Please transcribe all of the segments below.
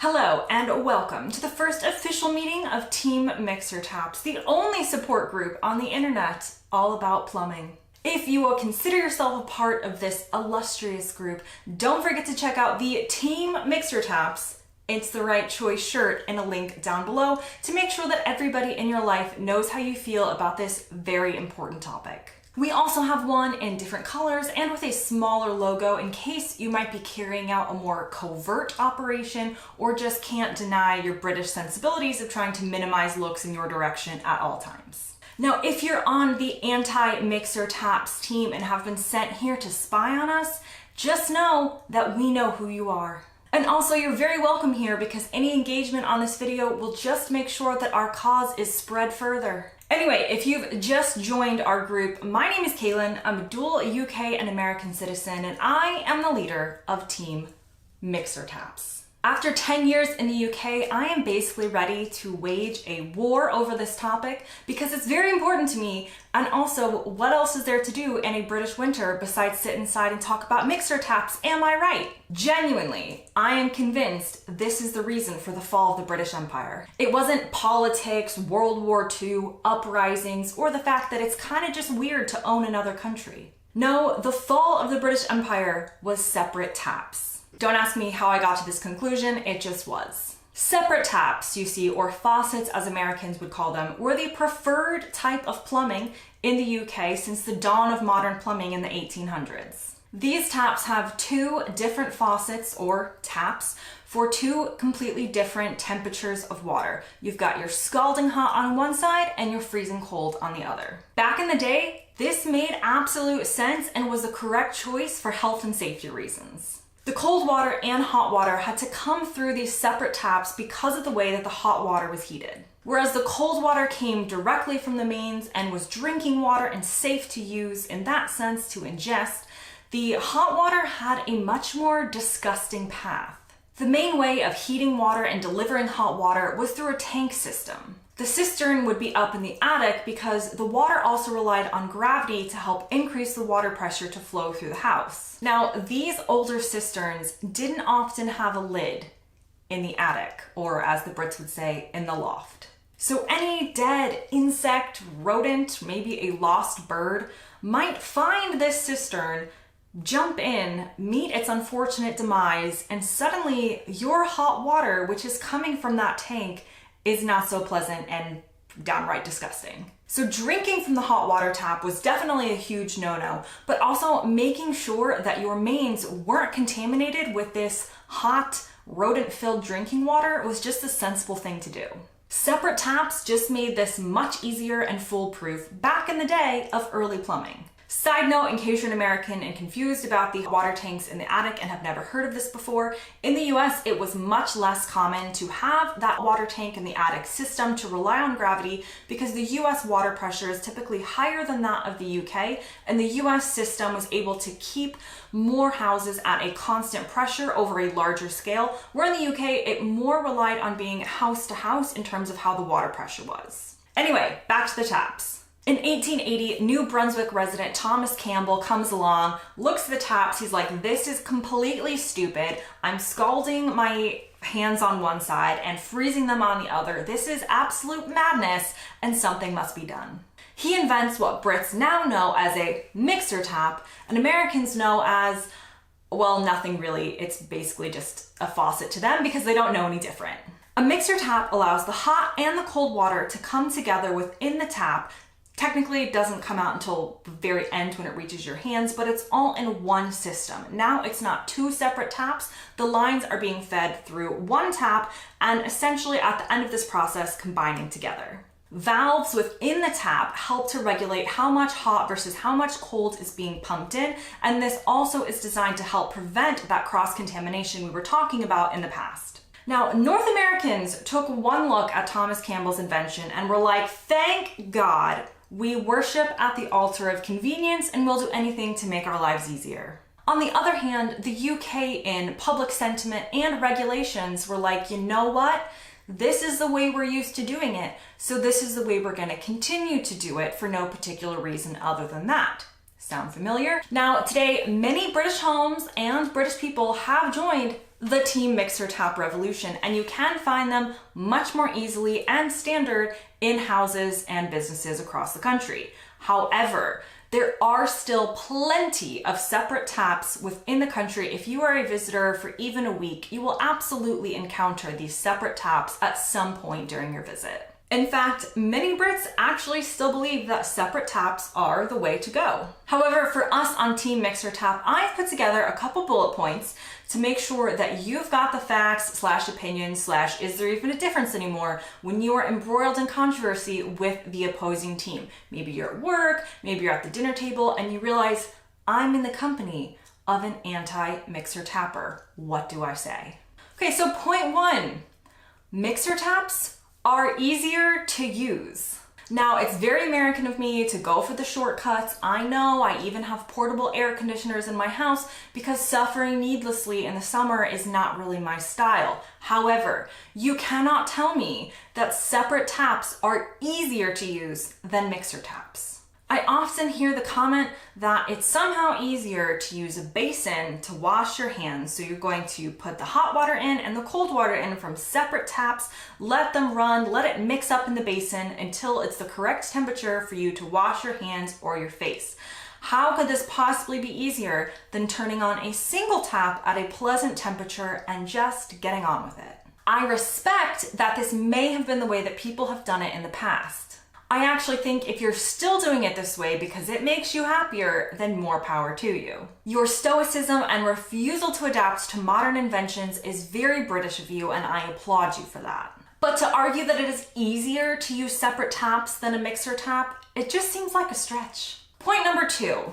Hello and welcome to the first official meeting of Team Mixer Taps, the only support group on the internet all about plumbing. If you will consider yourself a part of this illustrious group, don't forget to check out the Team Mixer Taps It's the Right Choice shirt in a link down below to make sure that everybody in your life knows how you feel about this very important topic. We also have one in different colors and with a smaller logo in case you might be carrying out a more covert operation or just can't deny your British sensibilities of trying to minimize looks in your direction at all times. Now, if you're on the anti-Mixer Taps team and have been sent here to spy on us, just know that we know who you are. And also, you're very welcome here because any engagement on this video will just make sure that our cause is spread further. Anyway, if you've just joined our group, my name is Kaylin. I'm a dual UK and American citizen, and I am the leader of Team Mixer Taps. After 10 years in the UK, I am basically ready to wage a war over this topic because it's very important to me. And also, what else is there to do in a British winter besides sit inside and talk about mixer taps? Am I right? Genuinely, I am convinced this is the reason for the fall of the British Empire. It wasn't politics, World War II, uprisings, or the fact that it's kind of just weird to own another country. No, the fall of the British Empire was separate taps. Don't ask me how I got to this conclusion, it just was. Separate taps, you see, or faucets as Americans would call them, were the preferred type of plumbing in the UK since the dawn of modern plumbing in the 1800s. These taps have two different faucets, or taps, for two completely different temperatures of water. You've got your scalding hot on one side and your freezing cold on the other. Back in the day, this made absolute sense and was the correct choice for health and safety reasons. The cold water and hot water had to come through these separate taps because of the way that the hot water was heated. Whereas the cold water came directly from the mains and was drinking water and safe to use in that sense to ingest, the hot water had a much more disgusting path. The main way of heating water and delivering hot water was through a tank system. The cistern would be up in the attic because the water also relied on gravity to help increase the water pressure to flow through the house. Now, these older cisterns didn't often have a lid in the attic, or as the Brits would say, in the loft. So any dead insect, rodent, maybe a lost bird might find this cistern, jump in, meet its unfortunate demise, and suddenly your hot water, which is coming from that tank, is not so pleasant and downright disgusting. So drinking from the hot water tap was definitely a huge no-no, but also making sure that your mains weren't contaminated with this hot, rodent-filled drinking water was just a sensible thing to do. Separate taps just made this much easier and foolproof back in the day of early plumbing. Side note, in case you're an American and confused about the water tanks in the attic and have never heard of this before, in the US it was much less common to have that water tank in the attic system to rely on gravity because the US water pressure is typically higher than that of the UK, and the US system was able to keep more houses at a constant pressure over a larger scale, where in the UK it more relied on being house to house in terms of how the water pressure was. Anyway, back to the taps. In 1880, New Brunswick resident Thomas Campbell comes along, looks at the taps, he's like, this is completely stupid. I'm scalding my hands on one side and freezing them on the other. This is absolute madness and something must be done. He invents what Brits now know as a mixer tap and Americans know as, well, nothing really. It's basically just a faucet to them because they don't know any different. A mixer tap allows the hot and the cold water to come together within the tap. Technically, it doesn't come out until the very end when it reaches your hands, but it's all in one system. Now it's not two separate taps. The lines are being fed through one tap and essentially at the end of this process combining together. Valves within the tap help to regulate how much hot versus how much cold is being pumped in, and this also is designed to help prevent that cross-contamination we were talking about in the past. Now, North Americans took one look at Thomas Campbell's invention and were like, thank God. We worship at the altar of convenience and will do anything to make our lives easier. On the other hand, the UK in public sentiment and regulations were like, you know what? This is the way we're used to doing it, so this is the way we're going to continue to do it for no particular reason other than that. Sound familiar? Now, today, many British homes and British people have joined the Team Mixer Tap revolution, and you can find them much more easily and standard in houses and businesses across the country. However, there are still plenty of separate taps within the country. If you are a visitor for even a week, you will absolutely encounter these separate taps at some point during your visit. In fact, many Brits actually still believe that separate taps are the way to go. However, for us on Team Mixer Tap, I've put together a couple bullet points to make sure that you've got the facts / opinions / is there even a difference anymore when you are embroiled in controversy with the opposing team. Maybe you're at work, maybe you're at the dinner table, and you realize, I'm in the company of an anti-mixer tapper. What do I say? Okay, so point 1, mixer taps are easier to use. Now, it's very American of me to go for the shortcuts. I know, I even have portable air conditioners in my house because suffering needlessly in the summer is not really my style. However, you cannot tell me that separate taps are easier to use than mixer taps. I often hear the comment that it's somehow easier to use a basin to wash your hands. So you're going to put the hot water in and the cold water in from separate taps, let them run, let it mix up in the basin until it's the correct temperature for you to wash your hands or your face. How could this possibly be easier than turning on a single tap at a pleasant temperature and just getting on with it? I respect that this may have been the way that people have done it in the past. I actually think if you're still doing it this way because it makes you happier, then more power to you. Your stoicism and refusal to adapt to modern inventions is very British of you, and I applaud you for that. But to argue that it is easier to use separate taps than a mixer tap, it just seems like a stretch. Point number 2,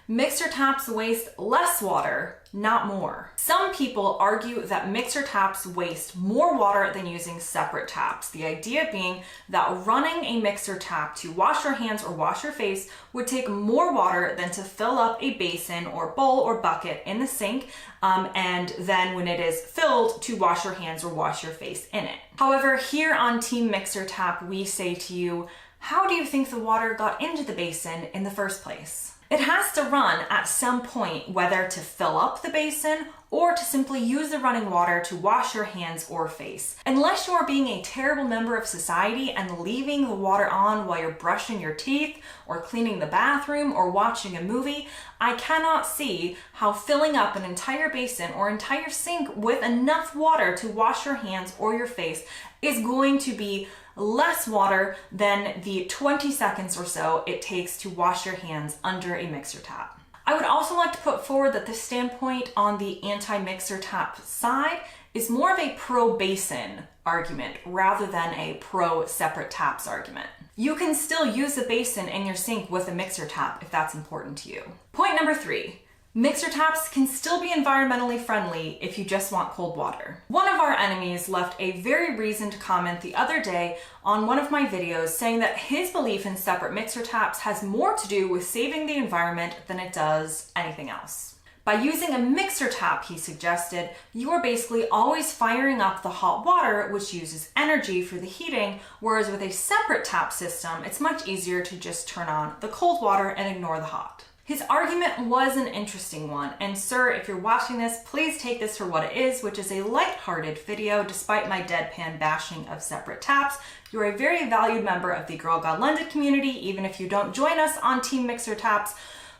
mixer taps waste less water, not more. Some people argue that mixer taps waste more water than using separate taps. The idea being that running a mixer tap to wash your hands or wash your face would take more water than to fill up a basin or bowl or bucket in the sink, and then when it is filled, to wash your hands or wash your face in it. However, here on Team Mixer Tap, we say to you, how do you think the water got into the basin in the first place? It has to run at some point, whether to fill up the basin or to simply use the running water to wash your hands or face. Unless you are being a terrible member of society and leaving the water on while you're brushing your teeth or cleaning the bathroom or watching a movie, I cannot see how filling up an entire basin or entire sink with enough water to wash your hands or your face is going to be less water than the 20 seconds or so it takes to wash your hands under a mixer tap. I would also like to put forward that this standpoint on the anti-mixer tap side is more of a pro-basin argument rather than a pro-separate taps argument. You can still use the basin in your sink with a mixer tap if that's important to you. Point number 3. Mixer taps can still be environmentally friendly if you just want cold water. One of our enemies left a very reasoned comment the other day on one of my videos saying that his belief in separate mixer taps has more to do with saving the environment than it does anything else. By using a mixer tap, he suggested, you are basically always firing up the hot water, which uses energy for the heating, whereas with a separate tap system, it's much easier to just turn on the cold water and ignore the hot. His argument was an interesting one, and sir, if you're watching this, please take this for what it is, which is a light-hearted video despite my deadpan bashing of separate taps. You're a very valued member of the Girl God London community, even if you don't join us on Team Mixer Taps,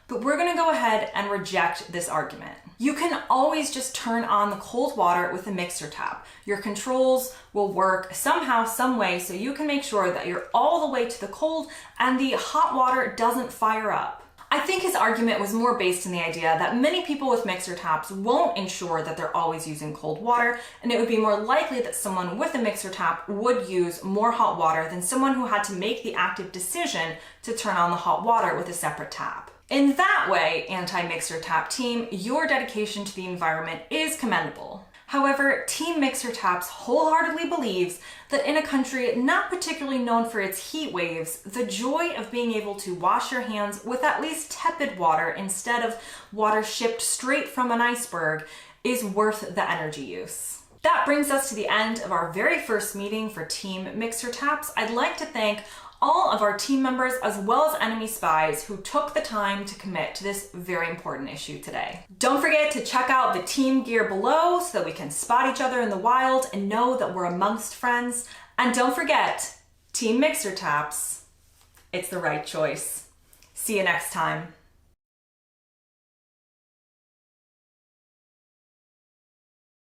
but we're gonna go ahead and reject this argument. You can always just turn on the cold water with a mixer tap. Your controls will work somehow, some way, so you can make sure that you're all the way to the cold and the hot water doesn't fire up. I think his argument was more based in the idea that many people with mixer taps won't ensure that they're always using cold water, and it would be more likely that someone with a mixer tap would use more hot water than someone who had to make the active decision to turn on the hot water with a separate tap. In that way, anti-mixer tap team, your dedication to the environment is commendable. However, Team Mixer Taps wholeheartedly believes that in a country not particularly known for its heat waves, the joy of being able to wash your hands with at least tepid water instead of water shipped straight from an iceberg is worth the energy use. That brings us to the end of our very first meeting for Team Mixer Taps. I'd like to thank all of our team members as well as enemy spies who took the time to commit to this very important issue today. Don't forget to check out the team gear below so that we can spot each other in the wild and know that we're amongst friends. And don't forget, Team Mixer Taps, it's the right choice. See you next time.